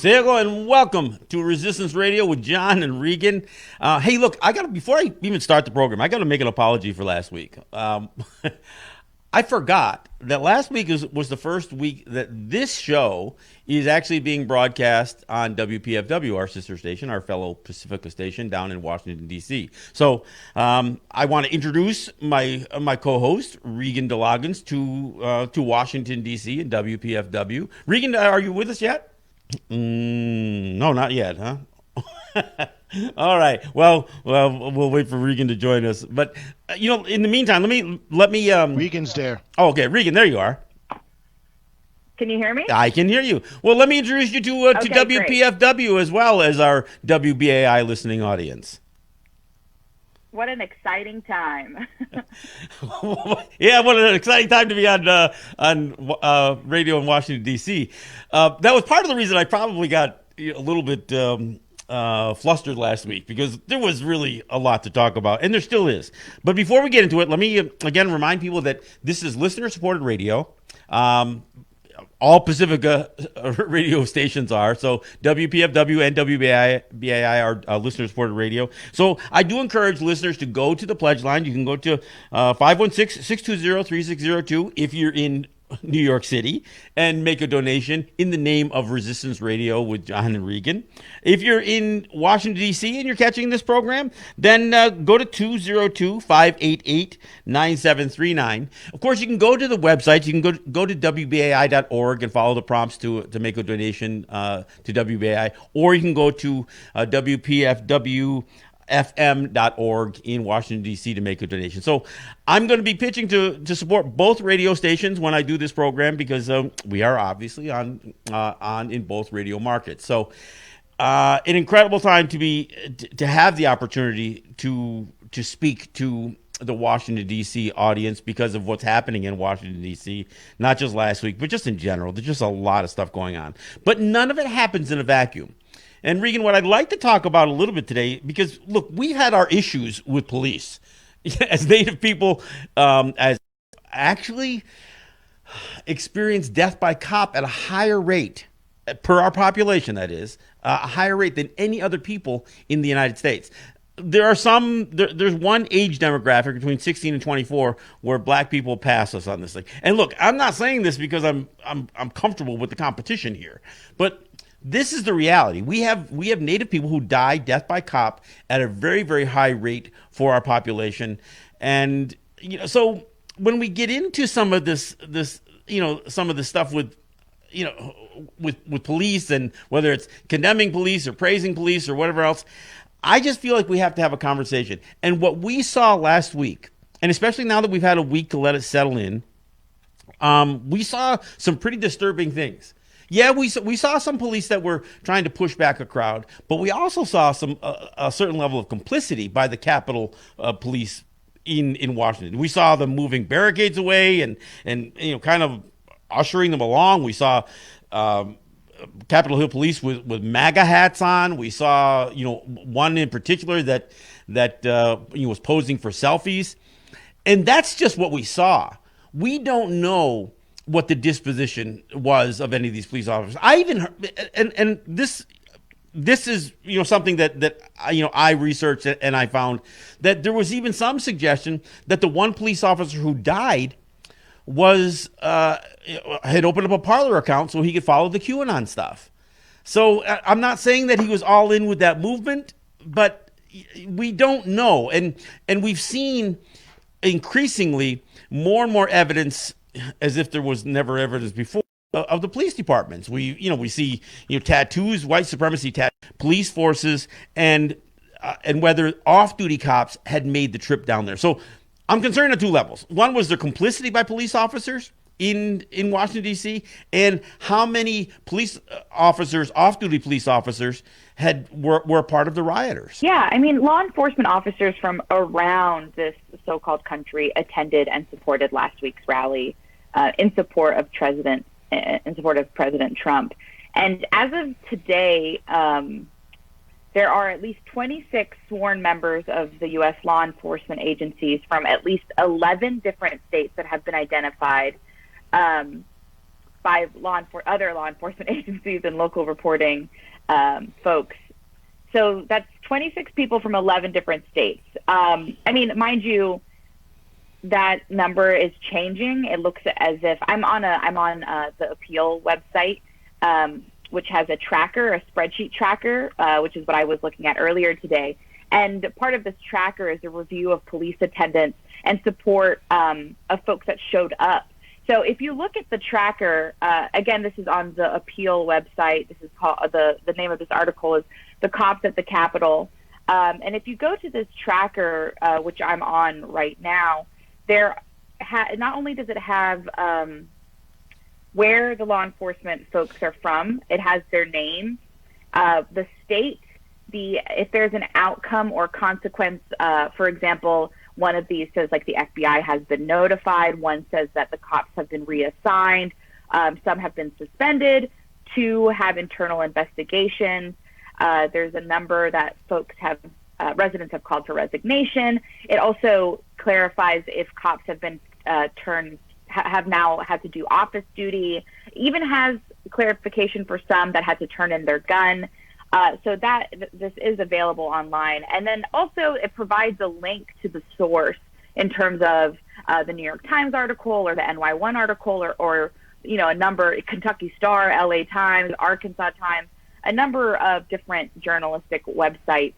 Diego, and welcome to Resistance Radio with John and Regan. Hey, look, before I even start the program, I got to make an apology for last week. I forgot that last week was the first week that this show is actually being broadcast on WPFW, our sister station, our fellow Pacifica station down in Washington, D.C. So I want to introduce my co-host, Regan DeLoggins, to Washington, D.C. and WPFW. Regan, are you with us yet? No, not yet, huh? All right. Well, we'll wait for Regan to join us. But in the meantime, let me. Regan's there. Oh, okay, Regan, there you are. Can you hear me? I can hear you. Well, let me introduce you to WPFW great. As well as our WBAI listening audience. What an exciting time! Yeah, what an exciting time to be on radio in Washington D.C. That was part of the reason I probably got a little bit flustered last week, because there was really a lot to talk about, and there still is. But before we get into it, let me again remind people that this is listener-supported radio. All Pacifica radio stations are. So WPFW and WBAI are listener-supported radio. So I do encourage listeners to go to the pledge line. You can go to 516-620-3602 if you're in New York City, and make a donation in the name of Resistance Radio with John and Regan. If you're in Washington, D.C. and you're catching this program, then go to 202-588-9739. Of course, you can go to the website. You can go to WBAI.org and follow the prompts to make a donation to WBAI, or you can go to WPFW fm.org in Washington, D.C. to make a donation. So I'm going to be pitching to support both radio stations when I do this program, because we are obviously on in both radio markets. So an incredible time to have the opportunity to speak to the Washington, D.C. audience because of what's happening in Washington, D.C., not just last week, but just in general. There's just a lot of stuff going on. But none of it happens in a vacuum. And Regan, what I'd like to talk about a little bit today, because look, we've had our issues with police as Native people, as actually experience death by cop at a higher rate per our population. That is a higher rate than any other people in the United States. There are there's one age demographic between 16 and 24 where black people pass us on this thing. And look, I'm not saying this because I'm comfortable with the competition here, but this is the reality. We have Native people who die death by cop at a very, very high rate for our population. And so when we get into some of this some of the stuff with police, and whether it's condemning police or praising police or whatever else, I just feel like we have to have a conversation. And what we saw last week, and especially now that we've had a week to let it settle in, we saw some pretty disturbing things. Yeah, we saw some police that were trying to push back a crowd, but we also saw a certain level of complicity by the Capitol Police in Washington. We saw them moving barricades away and kind of ushering them along. We saw Capitol Hill Police with MAGA hats on. We saw one in particular that was posing for selfies, and that's just what we saw. We don't know what the disposition was of any of these police officers. I even heard, and this is something that I researched, and I found that there was even some suggestion that the one police officer who died had opened up a Parler account so he could follow the QAnon stuff. So I'm not saying that he was all in with that movement, but we don't know, and we've seen increasingly more and more evidence, as if there was never evidence before, of the police departments. We see tattoos, white supremacy police forces, and whether off-duty cops had made the trip down there. So I'm concerned on two levels. One was their complicity by police officers in Washington, D.C., and how many police officers, off-duty police officers, were a part of the rioters. Yeah, I mean, law enforcement officers from around this so-called country attended and supported last week's rally in support of President Trump. And as of today, there are at least 26 sworn members of the U.S. law enforcement agencies from at least 11 different states that have been identified by other law enforcement agencies and local reporting folks. So that's 26 people from 11 different states. I mean, mind you, that number is changing. It looks as if I'm on the appeal website, which has a tracker, a spreadsheet tracker, which is what I was looking at earlier today. And part of this tracker is a review of police attendance and support of folks that showed up. So if you look at the tracker, again, this is on the appeal website. This is called the name of this article is "The Cops at the Capitol." And if you go to this tracker, which I'm on right now, not only does it have where the law enforcement folks are from, it has their names, the state, if there's an outcome or consequence. For example, one of these says like the FBI has been notified. One says that the cops have been reassigned. Some have been suspended. 2 have internal investigations. There's a number that residents have called for resignation. It also clarifies if cops have been have now had to do office duty. Even has clarification for some that had to turn in their gun. So this is available online. And then also it provides a link to the source in terms of the New York Times article or the NY1 article or a number, Kentucky Star, LA Times, Arkansas Times, a number of different journalistic websites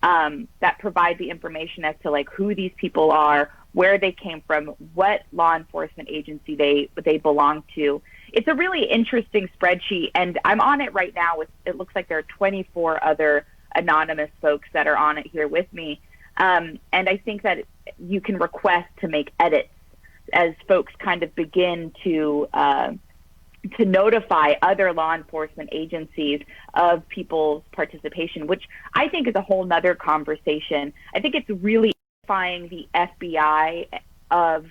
that provide the information as to like who these people are, where they came from, what law enforcement agency they belong to. It's a really interesting spreadsheet, and I'm on it right now. It looks like there are 24 other anonymous folks that are on it here with me, and I think that you can request to make edits as folks kind of begin to notify other law enforcement agencies of people's participation, which I think is a whole nother conversation. I think it's really notifying the FBI of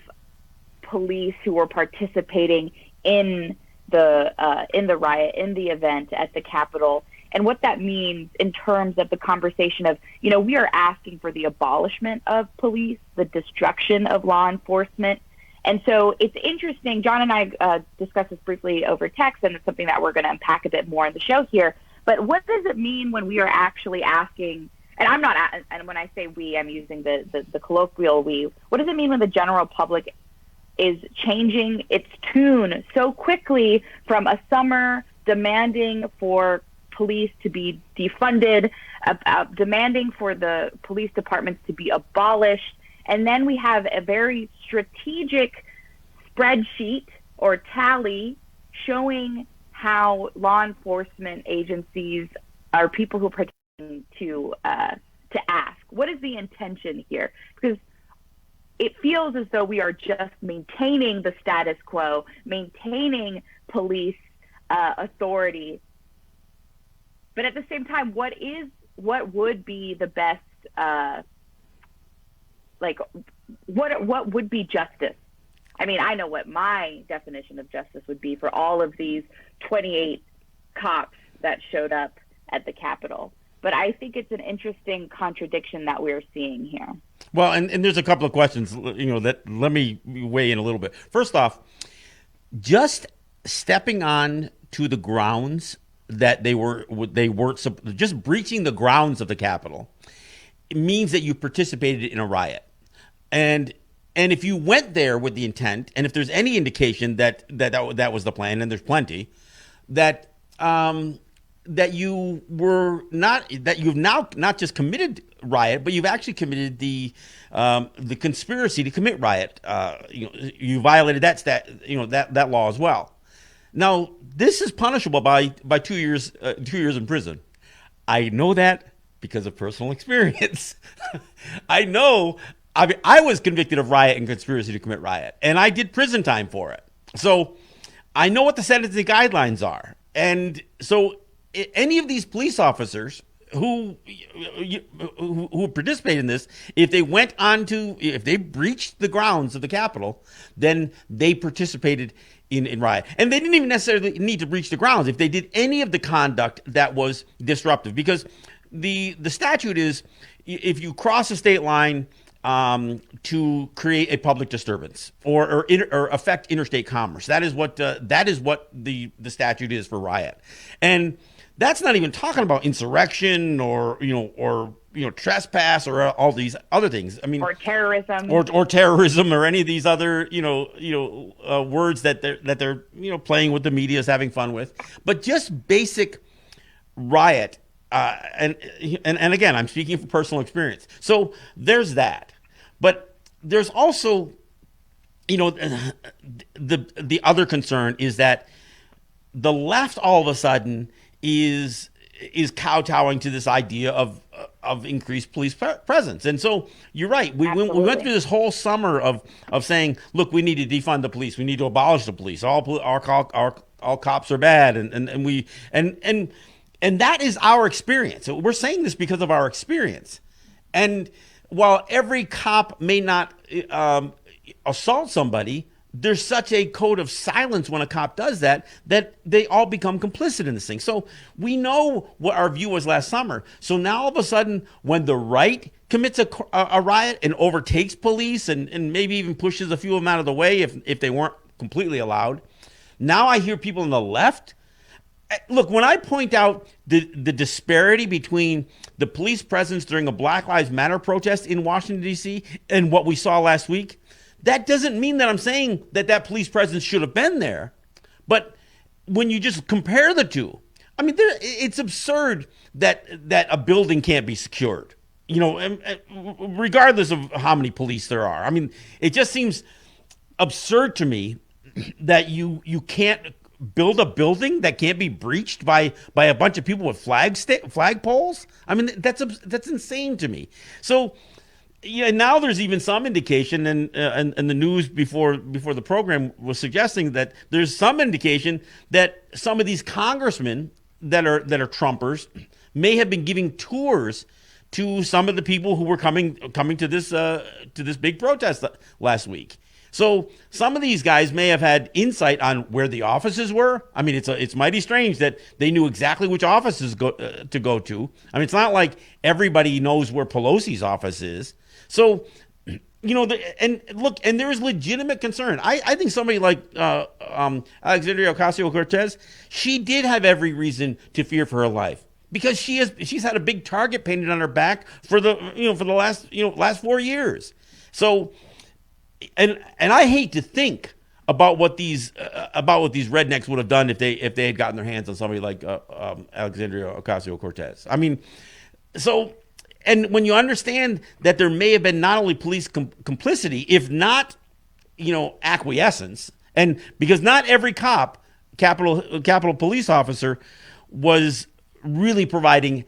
police who were participating in the riot, in the event at the Capitol, and what that means in terms of the conversation of, we are asking for the abolishment of police, the destruction of law enforcement. And so it's interesting. John and I discussed this briefly over text, and it's something that we're going to unpack a bit more in the show here. But what does it mean when we are actually asking, and when I say we, I'm using the colloquial we, what does it mean when the general public is changing its tune so quickly from a summer demanding for police to be defunded, demanding for the police departments to be abolished, and then we have a very strategic spreadsheet or tally showing how law enforcement agencies are people who are participating to ask, what is the intention here? Because it feels as though we are just maintaining the status quo, maintaining police authority. But at the same time, what would be the best, what would be justice? I mean, I know what my definition of justice would be for all of these 28 cops that showed up at the Capitol. But I think it's an interesting contradiction that we're seeing here. Well, and there's a couple of questions, that let me weigh in a little bit. First off, just stepping on to the grounds that they weren't just breaching the grounds of the Capitol, it means that you participated in a riot. And if you went there with the intent, and if there's any indication that was the plan, and there's plenty, that you were not, that you've now not just committed riot, but you've actually committed the conspiracy to commit riot. You violated that law as well. Now, this is punishable by 2 years in prison. I know that because of personal experience. I know. I was convicted of riot and conspiracy to commit riot, and I did prison time for it. So I know what the sentencing guidelines are. And so any of these police officers who participate in this, if they breached the grounds of the Capitol, then they participated in riot. And they didn't even necessarily need to breach the grounds if they did any of the conduct that was disruptive, because the statute is, if you cross a state line to create a public disturbance or affect interstate commerce. That is what the statute is for riot, and that's not even talking about insurrection or trespass or all these other things. I mean, or terrorism, or terrorism, or any of these other words that they're playing with, the media is having fun with. But just basic riot, and again, I'm speaking from personal experience. So there's that, but there's also the other concern is that the left all of a sudden is kowtowing to this idea of increased police presence. And so you're right. We went through this whole summer of saying, look, we need to defund the police. We need to abolish the police. All cops are bad. And that is our experience. So we're saying this because of our experience. And while every cop may not assault somebody, there's such a code of silence when a cop does that they all become complicit in this thing. So we know what our view was last summer. So now all of a sudden, when the right commits a riot and overtakes police and maybe even pushes a few of them out of the way if they weren't completely allowed, now I hear people on the left. Look, when I point out the disparity between the police presence during a Black Lives Matter protest in Washington, D.C. and what we saw last week, that doesn't mean that I'm saying that police presence should have been there. But when you just compare the two, I mean, it's absurd that a building can't be secured, regardless of how many police there are. I mean, it just seems absurd to me that you can't build a building that can't be breached by a bunch of people with flag poles. I mean, that's insane to me. So, yeah, now there's even some indication, and the news before the program was suggesting that there's some indication that some of these congressmen that are Trumpers may have been giving tours to some of the people who were coming to this big protest last week. So some of these guys may have had insight on where the offices were. I mean, it's mighty strange that they knew exactly which offices to go to. I mean, it's not like everybody knows where Pelosi's office is. So, and there is legitimate concern. I think somebody like Alexandria Ocasio-Cortez, she did have every reason to fear for her life because she's had a big target painted on her back for the last 4 years. So, and I hate to think about what these rednecks would have done if they had gotten their hands on somebody like Alexandria Ocasio-Cortez. I mean, so. And when you understand that there may have been not only police complicity, if not, acquiescence, and because not every Capitol police officer was really providing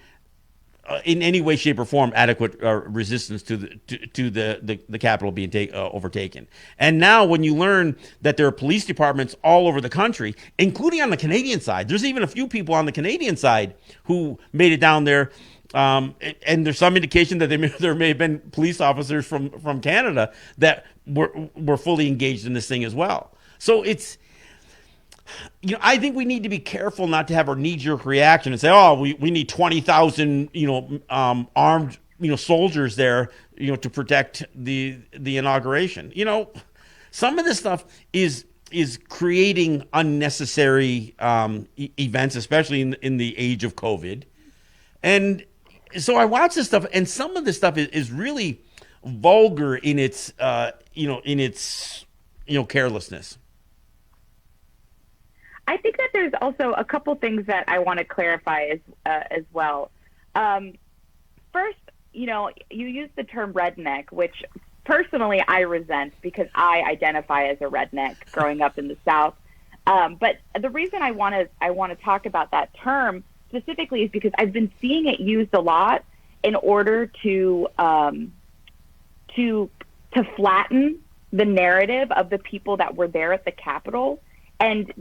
in any way, shape, or form adequate resistance to the Capitol being overtaken. And now when you learn that there are police departments all over the country, including on the Canadian side, there's even a few people on the Canadian side who made it down there. And there's some indication that there may have been police officers from Canada that were fully engaged in this thing as well. So it's, I think we need to be careful not to have our knee-jerk reaction and say, oh, we need 20,000, armed, soldiers there, to protect the inauguration. Some of this stuff is creating unnecessary events, especially in the age of COVID. And so I watch this stuff, and some of this stuff is really vulgar in its carelessness. I think that there's also a couple things that I want to clarify as well. First, you use the term redneck, which personally I resent because I identify as a redneck growing up in the South. But the reason I want to talk about that term specifically is because I've been seeing it used a lot in order to flatten the narrative of the people that were there at the Capitol. And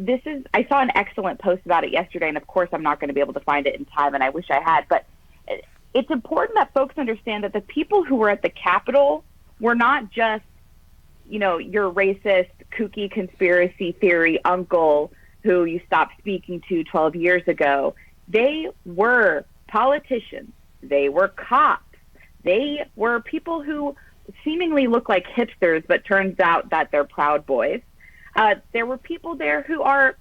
I saw an excellent post about it yesterday, and of course I'm not going to be able to find it in time, and I wish I had, but it's important that folks understand that the people who were at the Capitol were not just, your racist, kooky conspiracy theory uncle who you stopped speaking to 12 years ago. They were politicians. They were cops. They were people who seemingly look like hipsters, but turns out that they're Proud Boys. There were people there who are,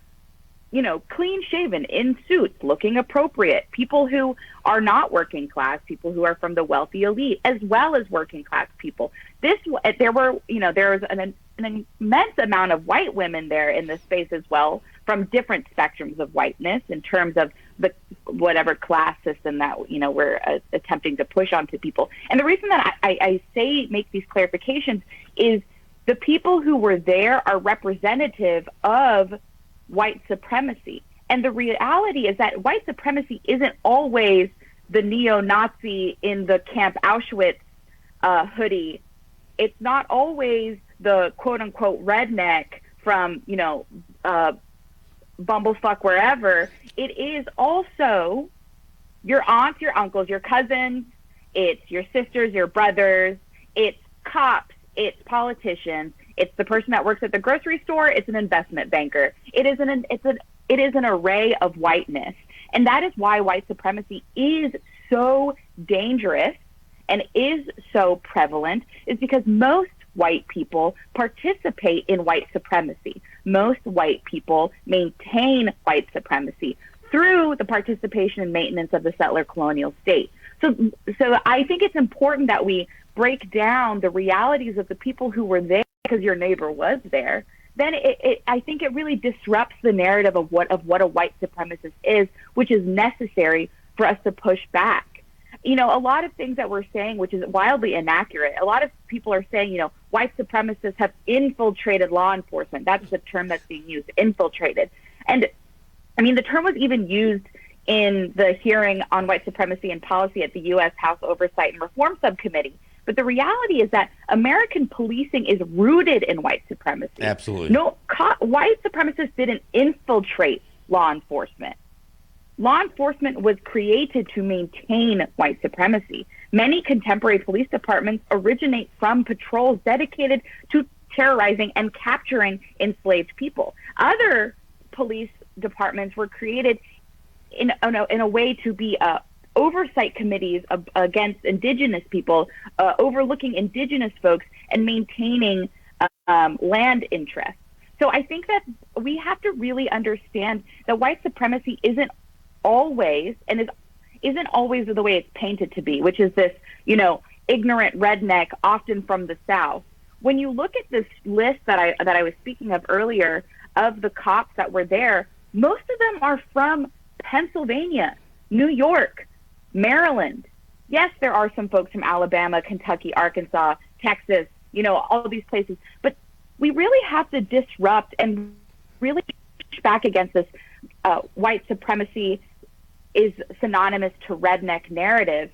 clean shaven, in suits, looking appropriate. People who are not working class, people who are from the wealthy elite, as well as working class people. There was an immense amount of white women there in this space as well, from different spectrums of whiteness in terms of the whatever class system that we're attempting to push onto people. And the reason that I say make these clarifications is the people who were there are representative of white supremacy. And the reality is that white supremacy isn't always the neo-Nazi in the Camp Auschwitz hoodie. It's not always the quote-unquote redneck from, bumblefuck wherever. It is also your aunts, your uncles, your cousins. It's your sisters, your brothers. It's cops. It's politicians. It's the person that works at the grocery store. It's an investment banker. It is an array of whiteness. And that is why white supremacy is so dangerous and is so prevalent, is because most white people participate in white supremacy. Most white people maintain white supremacy through the participation and maintenance of the settler colonial state. So I think it's important that we break down the realities of the people who were there because your neighbor was there. Then I think it really disrupts the narrative of what a white supremacist is, which is necessary for us to push back. A lot of things that we're saying, which is wildly inaccurate. A lot of people are saying, white supremacists have infiltrated law enforcement. That's the term that's being used, infiltrated. And the term was even used in the hearing on white supremacy and policy at the U.S. House Oversight and Reform Subcommittee. But the reality is that American policing is rooted in white supremacy. Absolutely. No, white supremacists didn't infiltrate law enforcement. Law enforcement was created to maintain white supremacy. Many contemporary police departments originate from patrols dedicated to terrorizing and capturing enslaved people. Other police departments were created in a way to be oversight committees against indigenous people, overlooking indigenous folks and maintaining land interests. So I think that we have to really understand that white supremacy isn't always the way it's painted to be, which is this, ignorant redneck, often from the South. When you look at this list that I was speaking of earlier of the cops that were there, most of them are from Pennsylvania, New York, Maryland. Yes, there are some folks from Alabama, Kentucky, Arkansas, Texas, all of these places. But we really have to disrupt and really push back against this white supremacy is synonymous to redneck narrative,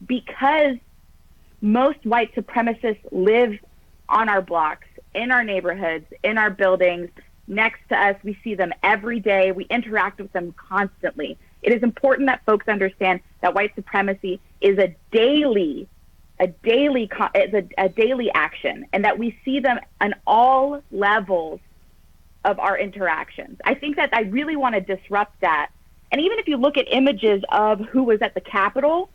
because most white supremacists live on our blocks, in our neighborhoods, in our buildings, next to us. We see them every day. We interact with them constantly. It is important that folks understand that white supremacy is a daily action, and that we see them on all levels of our interactions. I think that I really want to disrupt that. And even if you look at images of who was at the Capitol,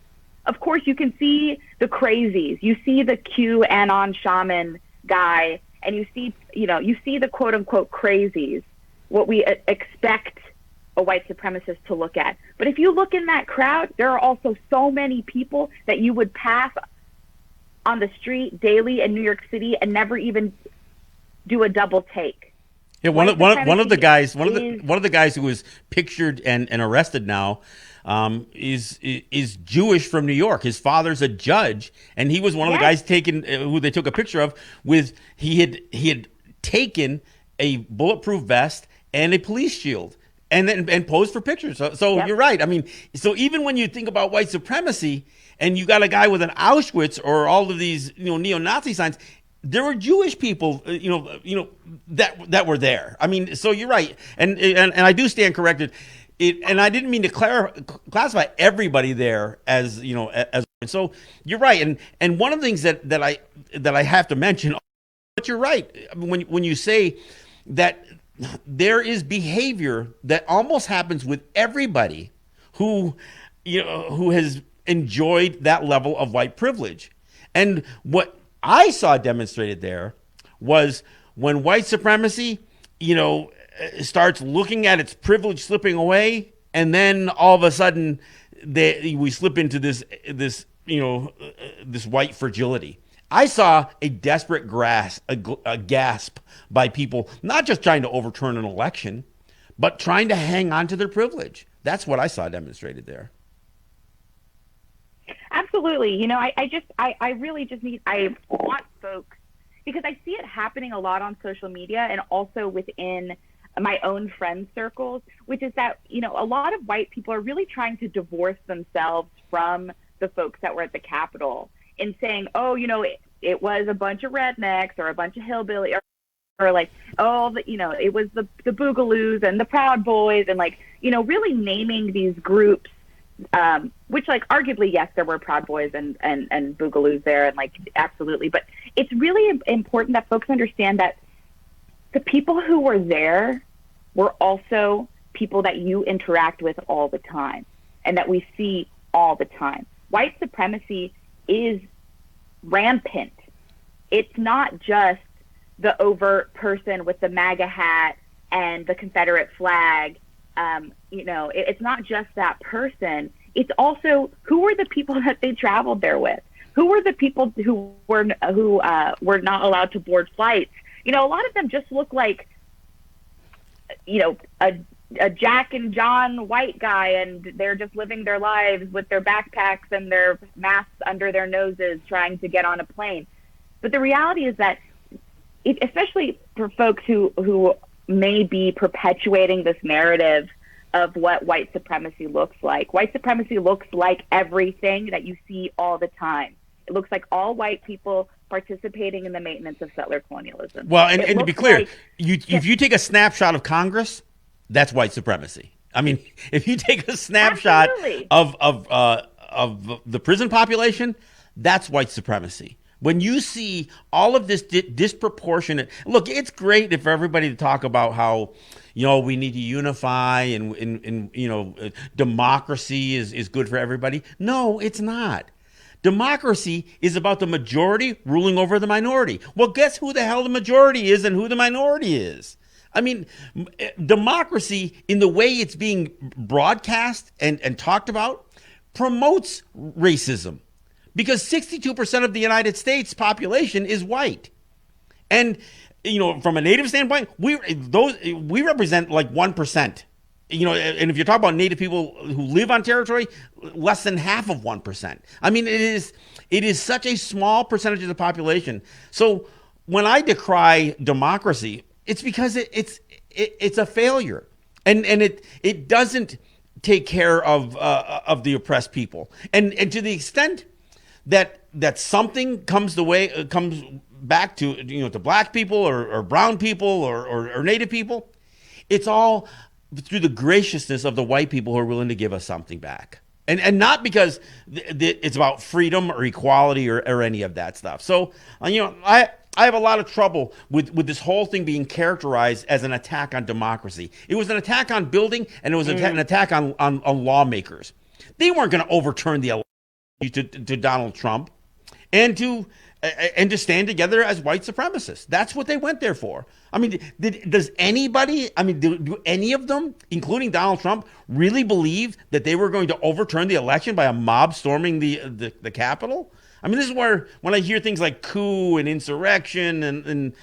of course you can see the crazies. You see the QAnon shaman guy, and you see the quote unquote crazies, what we expect a white supremacist to look at. But if you look in that crowd, there are also so many people that you would pass on the street daily in New York City and never even do a double take. Yeah, one of the guys who was pictured and arrested now is Jewish from New York. His father's a judge, and he was one of the guys taken who they took a picture of with he had taken a bulletproof vest and a police shield and posed for pictures. So You're right. I mean, so even when you think about white supremacy and you got a guy with an Auschwitz or all of these neo-Nazi signs, there were Jewish people, that were there. I mean, so you're right, and I do stand corrected. And I didn't mean to classify everybody there as as. So you're right, and one of the things that I have to mention, but you're right when you say that there is behavior that almost happens with everybody who has enjoyed that level of white privilege, and what I saw demonstrated there was when white supremacy, starts looking at its privilege slipping away, and then all of a sudden we slip into this white fragility. I saw a desperate a gasp by people, not just trying to overturn an election, but trying to hang on to their privilege. That's what I saw demonstrated there. Absolutely. I really just I want folks, because I see it happening a lot on social media and also within my own friend circles, which is that, a lot of white people are really trying to divorce themselves from the folks that were at the Capitol and saying, oh, it was a bunch of rednecks or a bunch of hillbilly or like, oh, it was the Boogaloos and the Proud Boys, and really naming these groups, which arguably, yes, there were Proud Boys and Boogaloos there, and absolutely. But it's really important that folks understand that the people who were there were also people that you interact with all the time and that we see all the time. White supremacy is rampant. It's not just the overt person with the MAGA hat and the Confederate flag. It's not just that person. It's also who were the people that they traveled there with. Who were the people who were not allowed to board flights? A lot of them just look like, a Jack and John white guy, and they're just living their lives with their backpacks and their masks under their noses trying to get on a plane. But the reality is that, especially for folks who may be perpetuating this narrative of what white supremacy looks like like everything that you see all the time. It looks like all white people participating in the maintenance of settler colonialism. Well, and to be clear, if you take a snapshot of Congress, that's white supremacy. I mean, if you take a snapshot of the prison population, that's white supremacy. When you see all of this disproportionate, look, it's great for everybody to talk about how, we need to unify and democracy is good for everybody. No, it's not. Democracy is about the majority ruling over the minority. Well, guess who the hell the majority is and who the minority is? I mean, democracy, in the way it's being broadcast and talked about, promotes racism, because 62% of the United States population is white. And, from a Native standpoint, we represent 1%. And if you're talking about Native people who live on territory, less than half of 1%. I mean, it is such a small percentage of the population. So when I decry democracy, it's because it's a failure, and it doesn't take care of the oppressed people, and to the extent that something comes back to to black people or brown people or Native people, it's all through the graciousness of the white people who are willing to give us something back. And not because it's about freedom or equality or any of that stuff. So, I have a lot of trouble with this whole thing being characterized as an attack on democracy. It was an attack on building, and it was an attack on lawmakers. They weren't going to overturn the election to Donald Trump and to stand together as white supremacists. That's what they went there for. I mean, does anybody, do any of them, including Donald Trump, really believe that they were going to overturn the election by a mob storming the Capitol? I mean, this is where, when I hear things like coup and insurrection and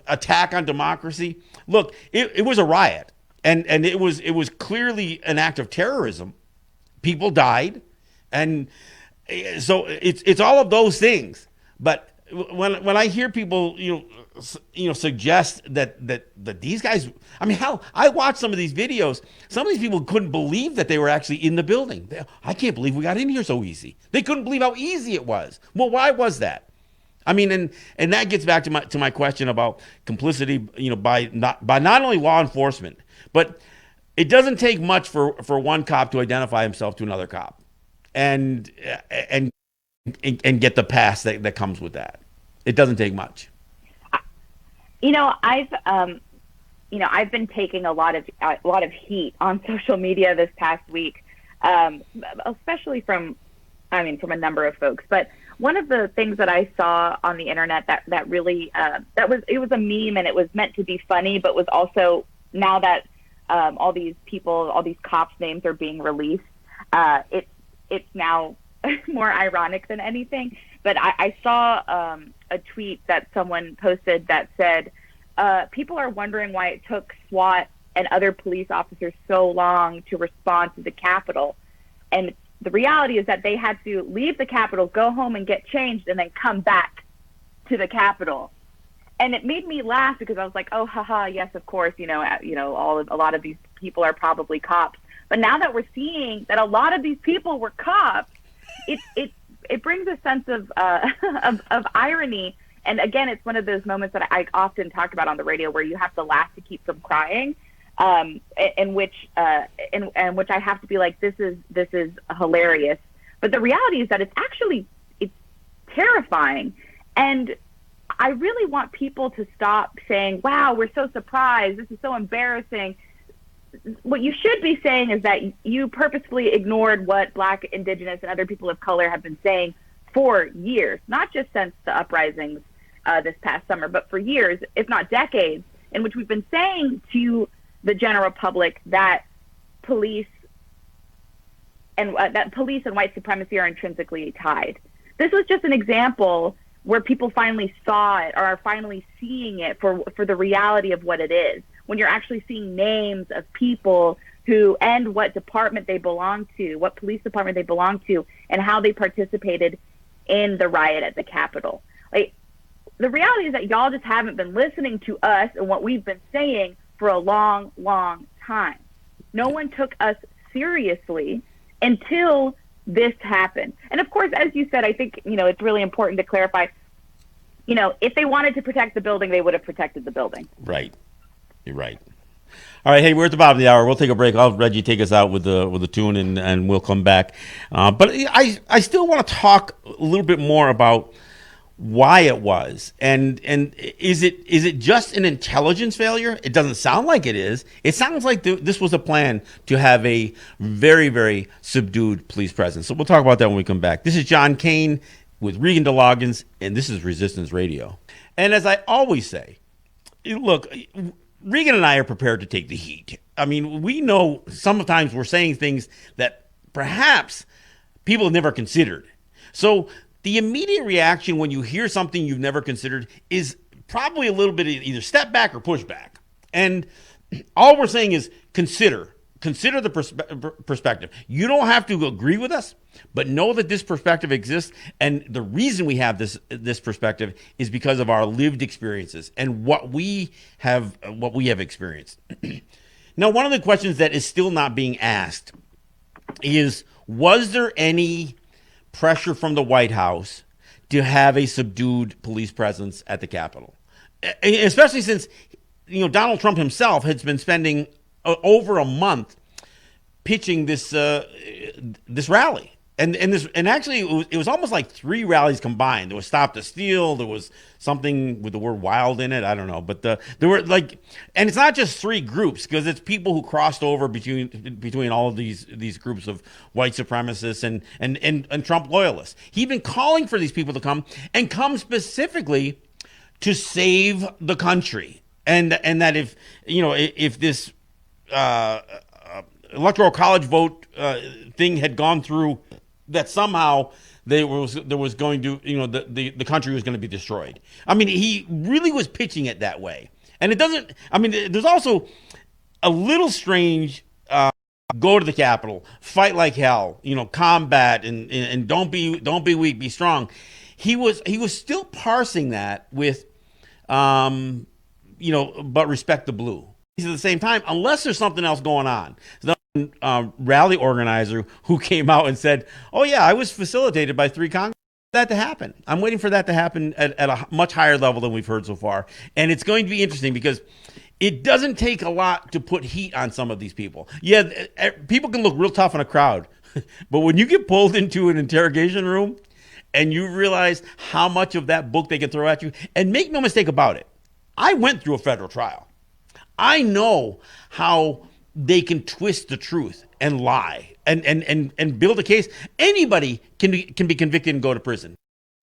attack on democracy, look, it was a riot, and it was clearly an act of terrorism. People died, and so it's all of those things. But when I hear people suggest that these guys, hell, I watched some of these videos. Some of these people couldn't believe that they were actually in the building. I can't believe we got in here so easy. They couldn't believe how easy it was. Well, why was that? And that gets back to my question about complicity, by not only law enforcement, but it doesn't take much for one cop to identify himself to another cop, and get the pass that comes with that. It doesn't take much. I've been taking a lot of heat on social media this past week, especially from I mean, from a number of folks. But one of the things that I saw on the internet that really it was a meme, and it was meant to be funny, but was also, now that all these cops' names are being released, it's now more ironic than anything. But I saw a tweet that someone posted that said, people are wondering why it took SWAT and other police officers so long to respond to the Capitol. And the reality is that they had to leave the Capitol, go home and get changed, and then come back to the Capitol. And it made me laugh because I was like, oh, haha, yes, of course, a lot of these people are probably cops. But now that we're seeing that a lot of these people were cops, it brings a sense of irony. And again, it's one of those moments that I often talk about on the radio where you have to laugh to keep from crying, in which I have to be like, this is hilarious. But the reality is that it's terrifying. And I really want people to stop saying, wow, we're so surprised, this is so embarrassing. What you should be saying is that you purposefully ignored what Black, Indigenous, and other people of color have been saying for years, not just since the uprisings this past summer, but for years, if not decades, in which we've been saying to the general public that police and white supremacy are intrinsically tied. This was just an example where people finally saw it, or are finally seeing it for the reality of what it is. When you're actually seeing names of people who, and what department they belong to, what police department they belong to, and how they participated in the riot at the Capitol. Like, the reality is that y'all just haven't been listening to us and what we've been saying for a long, long time. No one took us seriously until this happened. And of course, as you said, I think, it's really important to clarify, if they wanted to protect the building, they would have protected the building. Right. You're right. All right, hey, we're at the bottom of the hour. We'll take a break. I'll have Reggie take us out with the tune, and we'll come back. But I still want to talk a little bit more about why it was, and is it just an intelligence failure? It doesn't sound like it is. It sounds like this was a plan to have a very, very subdued police presence. So we'll talk about that when we come back. This is John Kane with Regan and John, and this is Resistance Radio. And as I always say, look, Regan and I are prepared to take the heat. I mean, we know sometimes we're saying things that perhaps people have never considered. So the immediate reaction when you hear something you've never considered is probably a little bit of either step back or push back. And all we're saying is consider the perspective. You don't have to agree with us, but know that this perspective exists. And the reason we have this perspective is because of our lived experiences and what we have experienced. Now, one of the questions that is still not being asked is, was there any pressure from the White House to have a subdued police presence at the Capitol? Especially since, Donald Trump himself has been spending over a month pitching this rally, and actually it was almost like 3 rallies combined. There was Stop the Steal, there was something with the word wild in it, I don't know, but there were and it's not just 3 groups, because it's people who crossed over between all of these groups of white supremacists and Trump loyalists. He'd been calling for these people to come specifically to save the country, and that if this electoral college vote thing had gone through, that somehow there was going to, the country was going to be destroyed. I mean, he really was pitching it that way. And it doesn't, I mean, there's also a little strange, go to the Capitol, fight like hell, combat, and don't be weak, be strong. He was still parsing that with, but respect the blue. At the same time, unless there's something else going on. The rally organizer who came out and said, oh yeah, I was facilitated by 3 Congress. That to happen. I'm waiting for that to happen at a much higher level than we've heard so far. And it's going to be interesting because it doesn't take a lot to put heat on some of these people. Yeah, people can look real tough in a crowd, but when you get pulled into an interrogation room and you realize how much of that book they can throw at you, and make no mistake about it, I went through a federal trial. I know how they can twist the truth and lie and build a case. Anybody can be convicted and go to prison.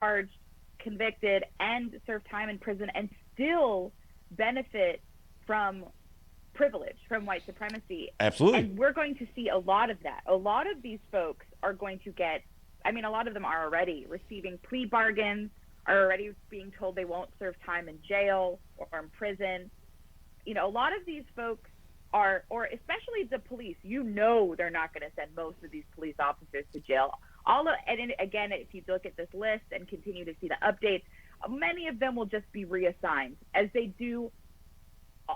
Charged, convicted, and serve time in prison and still benefit from privilege, from white supremacy. Absolutely. And we're going to see a lot of that. A lot of these folks are going to get, I mean, a lot of them are already receiving plea bargains, are already being told they won't serve time in jail or in prison. You know, a lot of these folks are, or especially the police, you know, they're not going to send most of these police officers to jail. And again, if you look at this list and continue to see the updates, many of them will just be reassigned as they do.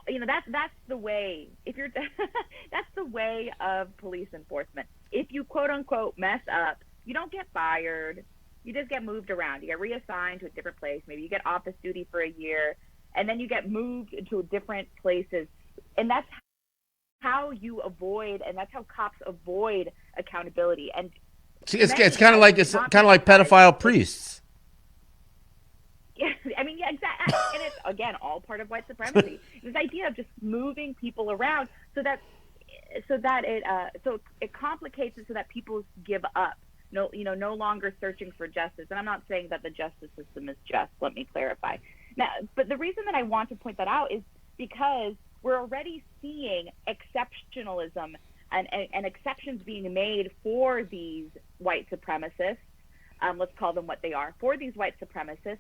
You know, that's the way. If you're that's the way of police enforcement. If you quote unquote mess up, you don't get fired. You just get moved around. You get reassigned to a different place. Maybe you get office duty for a year, and then you get moved into different places. And that's how you avoid, and that's how cops avoid accountability. And see, it's kind of like pedophile priests. Yeah, I mean, yeah, exactly. And it's, again, all part of white supremacy. This idea of just moving people around so it complicates it so that people give up. No, no longer searching for justice. And I'm not saying that the justice system is just. Let me clarify. Now, but the reason that I want to point that out is because we're already seeing exceptionalism and exceptions being made for these white supremacists. Let's call them what they are. For these white supremacists.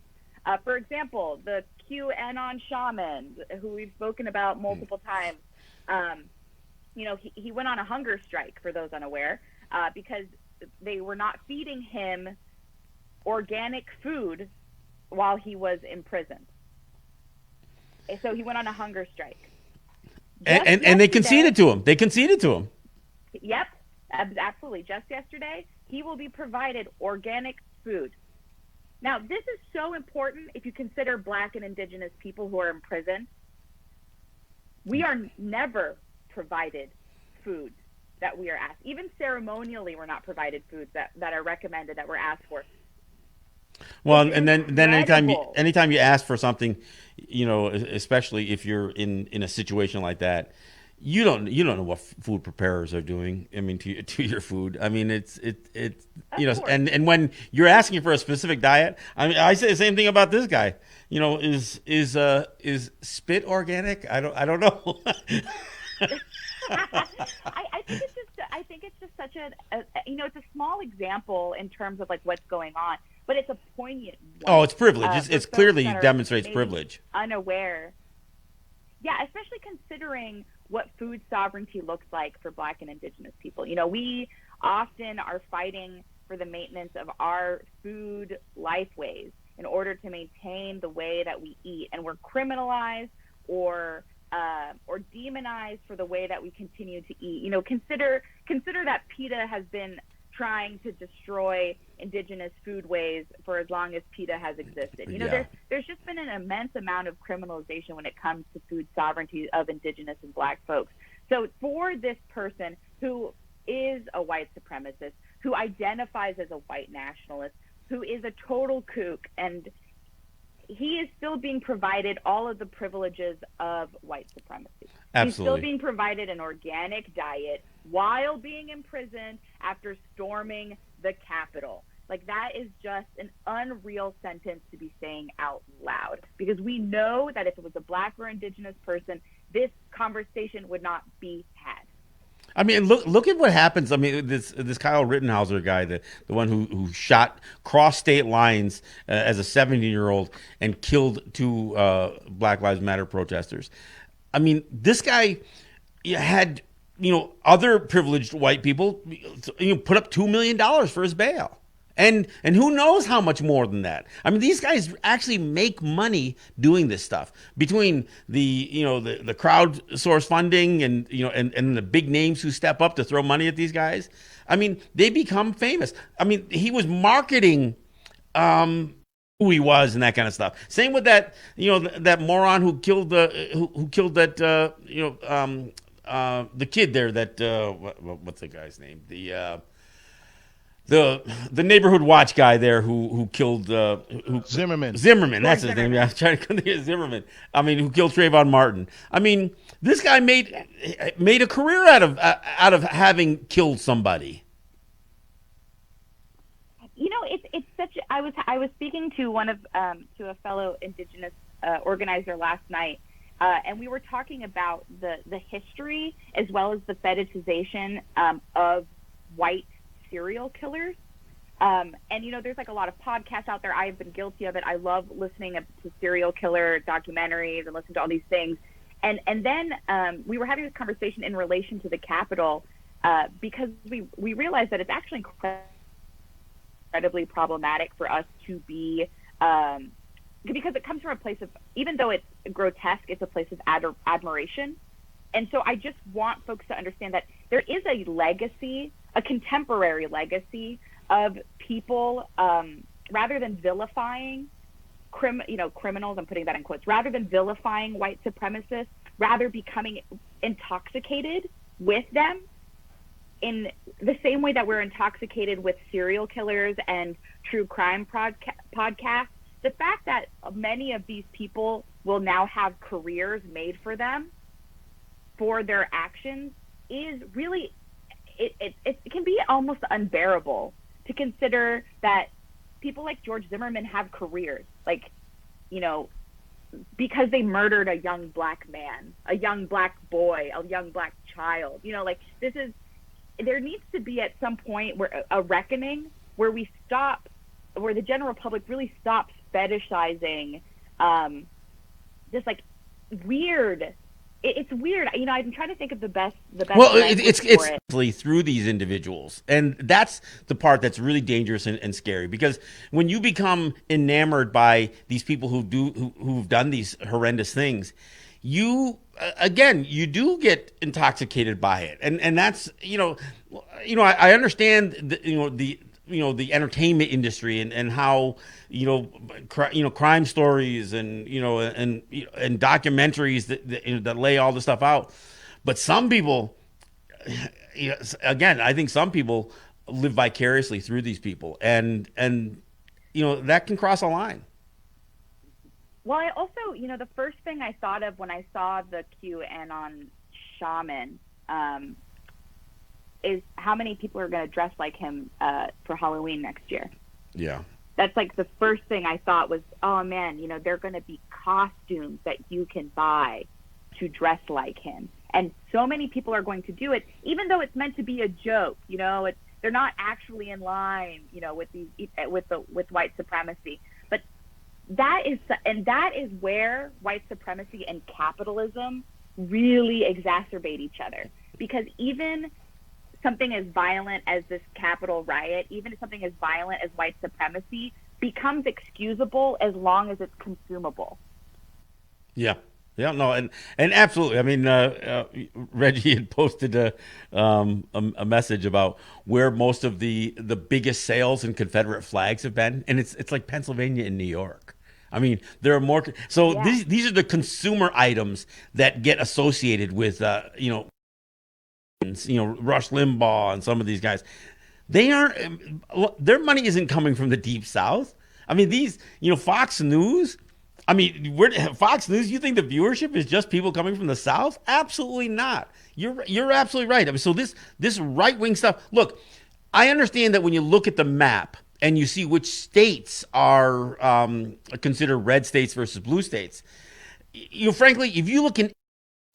For example, the QAnon shaman, who we've spoken about multiple times, he went on a hunger strike, for those unaware, because they were not feeding him organic food while he was imprisoned. So he went on a hunger strike. And they conceded to him. They conceded to him. Yep, absolutely. Just yesterday, he will be provided organic food. Now, this is so important if you consider Black and Indigenous people who are in prison. We are never provided foods that we are asked. Even ceremonially, we're not provided foods that are recommended, that we're asked for. Well, and then anytime you ask for something, especially if you're in a situation like that, you don't know what food preparers are doing. I mean, to your food. I mean, it's and when you're asking for a specific diet, I mean, I say the same thing about this guy. Is spit organic? I don't know. I think it's just such it's a small example in terms of like what's going on, but it's a poignant one. Oh, it's privilege. It's clearly demonstrates privilege. Unaware. Yeah, especially considering what food sovereignty looks like for Black and Indigenous people. We often are fighting for the maintenance of our food lifeways in order to maintain the way that we eat, and we're criminalized or demonized for the way that we continue to eat. Consider that PETA has been trying to destroy Indigenous foodways for as long as PETA has existed. There's just been an immense amount of criminalization when it comes to food sovereignty of Indigenous and Black folks. So for this person who is a white supremacist, who identifies as a white nationalist, who is a total kook, and he is still being provided all of the privileges of white supremacy. Absolutely. He's still being provided an organic diet while being imprisoned after storming the Capitol. Like, that is just an unreal sentence to be saying out loud, because we know that if it was a Black or Indigenous person, this conversation would not be had. I mean, look at what happens. I mean, this Kyle Rittenhauser guy, the one who shot cross state lines as a 17-year-old and killed two Black Lives Matter protesters. I mean, this guy had other privileged white people put up $2 million for his bail. And who knows how much more than that. I mean, these guys actually make money doing this stuff between the crowdsource funding and the big names who step up to throw money at these guys. I mean, they become famous. I mean, he was marketing who he was and that kind of stuff. Same with that that moron who killed that the kid there, that what's the guy's name, the neighborhood watch guy there who killed who Zimmerman. Zimmerman. George That's his name. Yeah, I Zimmerman. was trying to think of Zimmerman. I mean, who killed Trayvon Martin? I mean, this guy Yeah. made a career out of having killed somebody. It's such. I was speaking to one of to a fellow Indigenous organizer last night, and we were talking about the history as well as the fetishization of white serial killers. And there's like a lot of podcasts out there. I've been guilty of it. I love listening to serial killer documentaries and listening to all these things. And then we were having this conversation in relation to the Capitol because we realized that it's actually incredibly problematic for us to be because it comes from a place of, even though it's grotesque, it's a place of admiration. And so I just want folks to understand that there is a legacy, a contemporary legacy of people, rather than vilifying criminals, I'm putting that in quotes, rather than vilifying white supremacists, rather becoming intoxicated with them in the same way that we're intoxicated with serial killers and true crime podcasts. The fact that many of these people will now have careers made for them for their actions is really, it can be almost unbearable to consider that people like George Zimmerman have careers, like, because they murdered a young black man, a young black boy, a young black child. There needs to be at some point where a reckoning where where the general public really stops fetishizing this like weird. It's weird. I'm trying to think of the best. Well, language for it. actually through these individuals, and that's the part that's really dangerous and scary, because when you become enamored by these people who've done these horrendous things, you do get intoxicated by it, and that's I understand the entertainment industry and how crime stories and and documentaries that lay all the stuff out, but some people, again, I think some people live vicariously through these people, and that can cross a line. Well, I also, the first thing I thought of when I saw the QAnon shaman is how many people are going to dress like him for Halloween next year. Yeah. That's like the first thing I thought was, oh man, they're going to be costumes that you can buy to dress like him. And so many people are going to do it, even though it's meant to be a joke. They're not actually in line, with white supremacy. But that is where white supremacy and capitalism really exacerbate each other, because even something as violent as this Capitol riot, even something as violent as white supremacy, becomes excusable as long as it's consumable. Yeah. Yeah, no, and absolutely. I mean, Reggie had posted a message about where most of the biggest sales in Confederate flags have been, and it's like Pennsylvania and New York. I mean, there are more. So Yeah. these are the consumer items that get associated with Rush Limbaugh and some of these guys. They aren't. Their money isn't coming from the Deep South. I mean, Fox News. I mean, Fox News. You think the viewership is just people coming from the South? Absolutely not. You're absolutely right. I mean, so this right wing stuff. Look, I understand that when you look at the map and you see which states are considered red states versus blue states, frankly, if you look in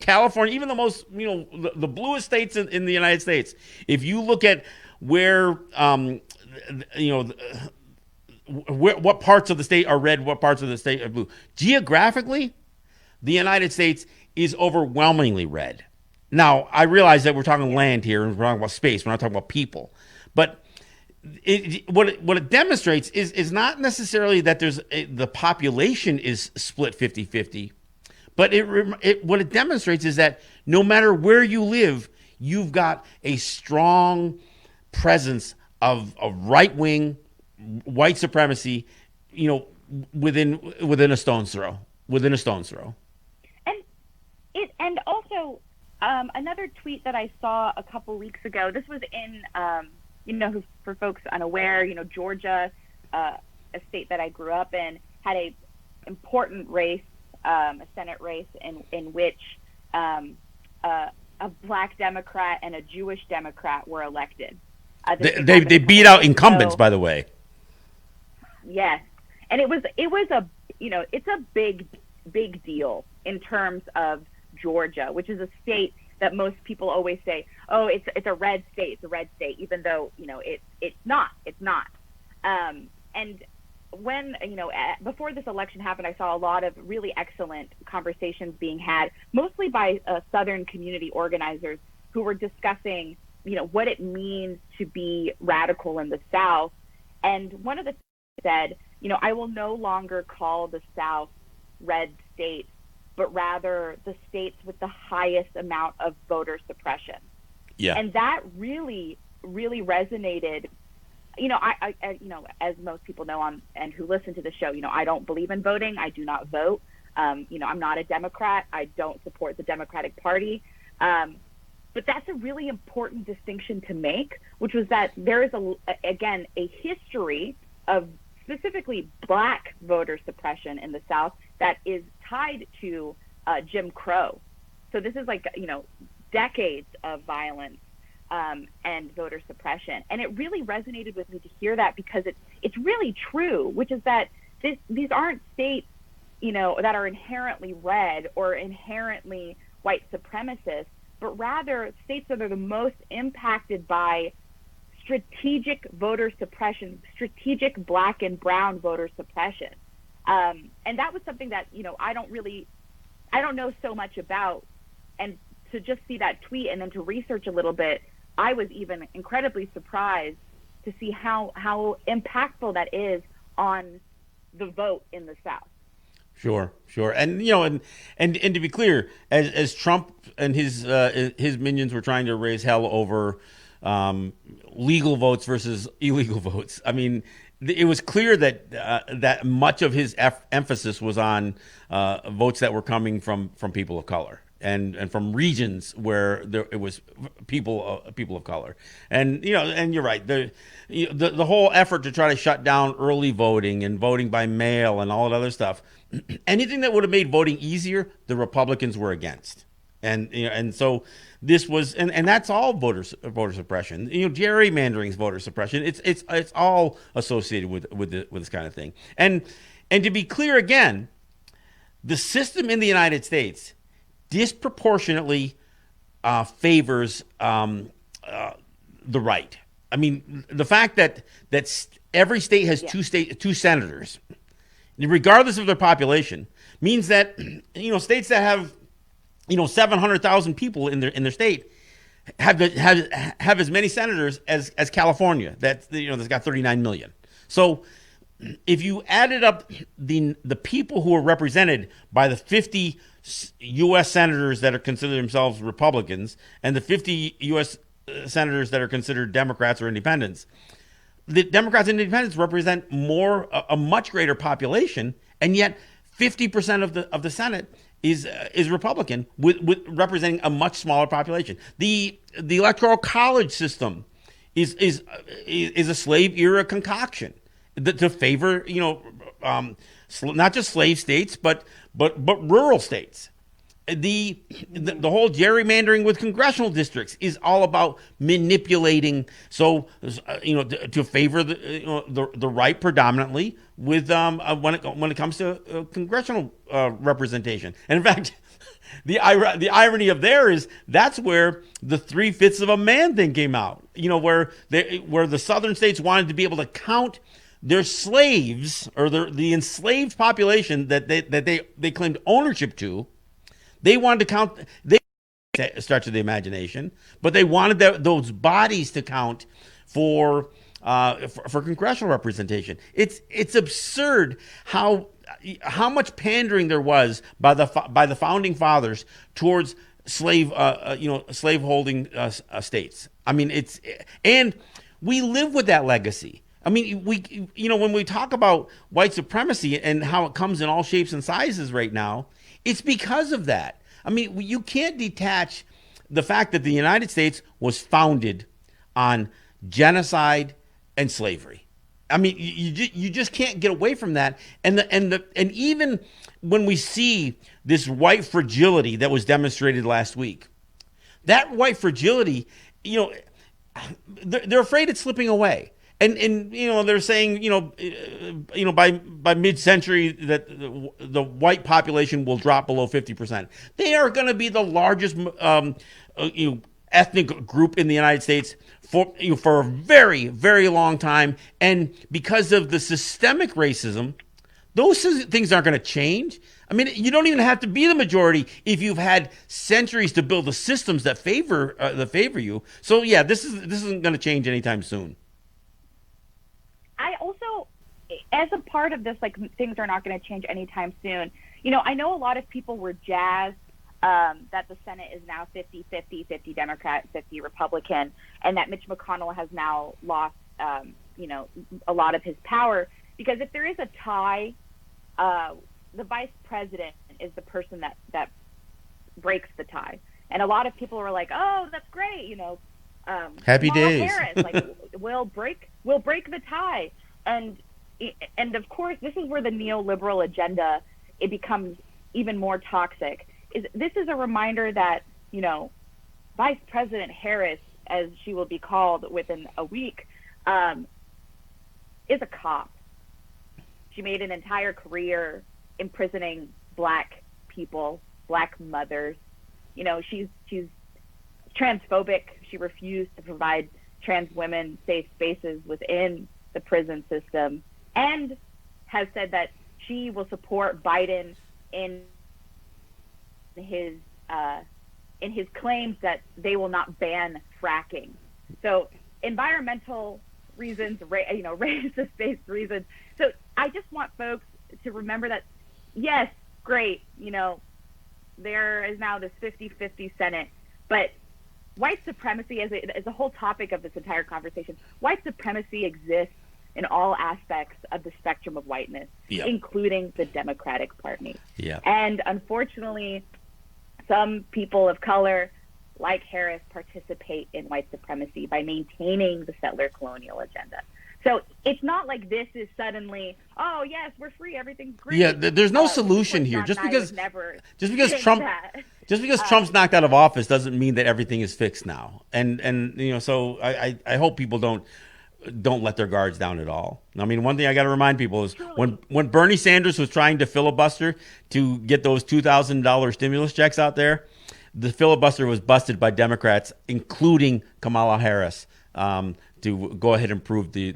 California, even the most, the bluest states in the United States, if you look at where, what parts of the state are red, what parts of the state are blue, geographically, the United States is overwhelmingly red. Now, I realize that we're talking land here and we're talking about space. We're not talking about people. But what it demonstrates is not necessarily that the population is split 50-50. But what it demonstrates is that no matter where you live, you've got a strong presence of right wing white supremacy, within a stone's throw. Within a stone's throw. And also another tweet that I saw a couple weeks ago. This was in for folks unaware, Georgia, a state that I grew up in, had a important race, a Senate race in which a Black Democrat and a Jewish Democrat were elected. They beat out incumbents, by the way. Yes, and it was it's a big deal in terms of Georgia, which is a state that most people always say, oh, it's a red state, even though it's not. And when before this election happened, I saw a lot of really excellent conversations being had, mostly by Southern community organizers who were discussing what it means to be radical in the South. And one of the said, I will no longer call the South red states, but rather the states with the highest amount of voter suppression. Yeah. And that really, really resonated. I as most people know and who listen to the show, I don't believe in voting. I do not vote. I'm not a Democrat. I don't support the Democratic Party. But that's a really important distinction to make, which was that there is a history of specifically Black voter suppression in the South that is tied to Jim Crow. So this is decades of violence and voter suppression. And it really resonated with me to hear that, because it's really true, which is that these aren't states, that are inherently red or inherently white supremacist, but rather states that are the most impacted by strategic voter suppression, strategic Black and brown voter suppression. And that was something that, I don't know so much about. And to just see that tweet and then to research a little bit, I was even incredibly surprised to see how impactful that is on the vote in the South. Sure. And and to be clear, as Trump and his minions were trying to raise hell over legal votes versus illegal votes, I mean, it was clear that much of his emphasis was on votes that were coming from people of color and from regions where it was people of color. And and you're right, the whole effort to try to shut down early voting and voting by mail and all that other stuff, anything that would have made voting easier, the Republicans were against. And so this was, and that's all voter suppression. Gerrymandering's voter suppression. It's all associated with this kind of thing. And to be clear again, the system in the United States disproportionately favors the right. I mean, the fact that every state has two senators, regardless of their population, means that states that have 700,000 people in their state have as many senators as California. That's got 39 million. So if you added up the people who are represented by the 50 U.S. senators that are considered themselves Republicans and the 50 U.S. senators that are considered Democrats or independents, the Democrats and independents represent a much greater population, and yet 50% of the Senate is Republican, with representing a much smaller population. The electoral college system is a slave era concoction to favor not just slave states but rural states. The whole gerrymandering with congressional districts is all about manipulating, to favor the right predominantly with when it comes to congressional representation. And in fact, the irony of there is that's where the 3/5 of a man thing came out. Where the southern states wanted to be able to count their slaves or the enslaved population that they claimed ownership to. They wanted to count. They stretch of the imagination, but they wanted those bodies to count for congressional representation. It's absurd how much pandering there was by the founding fathers towards slave holding states. I mean, and we live with that legacy. I mean, when we talk about white supremacy and how it comes in all shapes and sizes right now, it's because of that. I mean, you can't detach the fact that the United States was founded on genocide, and slavery. I mean, you just can't get away from that. And even when we see this white fragility that was demonstrated last week, that white fragility, they're afraid it's slipping away. And they're saying by mid-century that the white population will drop below 50%. They are going to be the largest ethnic group in the United States for a very, very long time. And because of the systemic racism, those things aren't going to change. I mean, you don't even have to be the majority if you've had centuries to build the systems that favor you. So yeah, this isn't going to change anytime soon. I also, as a part of this, like, things are not going to change anytime soon. I know a lot of people were jazzed that the Senate is now 50-50, 50 Democrat, 50 Republican, and that Mitch McConnell has now lost, a lot of his power. Because if there is a tie, the vice president is the person that breaks the tie. And a lot of people were like, "Oh, that's great, happy Kamala days." Harris, like, we'll break the tie." And of course, this is where the neoliberal agenda, it becomes even more toxic. This is a reminder that, Vice President Harris, as she will be called within a week, is a cop. She made an entire career imprisoning Black people, Black mothers. She's transphobic. She refused to provide trans women safe spaces within the prison system, and has said that she will support Biden in his claims that they will not ban fracking. So environmental reasons, racist-based reasons. So I just want folks to remember that, yes, great, there is now this 50-50 Senate, but white supremacy as a whole topic of this entire conversation, white supremacy exists in all aspects of the spectrum of whiteness, Yep. including the Democratic Party. Yeah. And unfortunately, some people of color, like Harris, participate in white supremacy by maintaining the settler colonial agenda. So it's not like this is suddenly, oh yes, we're free, everything's great. Yeah, there's no solution here. Just because Trump's knocked out of office doesn't mean that everything is fixed now. And so I hope people don't let their guards down at all. I mean, one thing I got to remind people is when Bernie Sanders was trying to filibuster to get those $2,000 stimulus checks out there, the filibuster was busted by Democrats, including Kamala Harris, to go ahead and approve the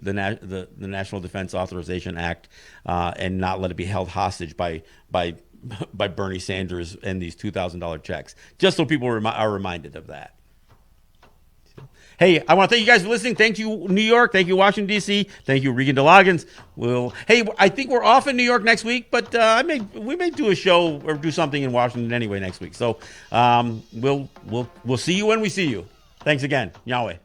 National Defense Authorization Act and not let it be held hostage by Bernie Sanders and these $2,000 checks. Just so people are reminded of that. Hey, I want to thank you guys for listening. Thank you, New York. Thank you, Washington, D.C. Thank you, Regan DeLoggins. I think we're off in New York next week, but we may do a show or do something in Washington anyway next week. So we'll see you when we see you. Thanks again. Yahweh.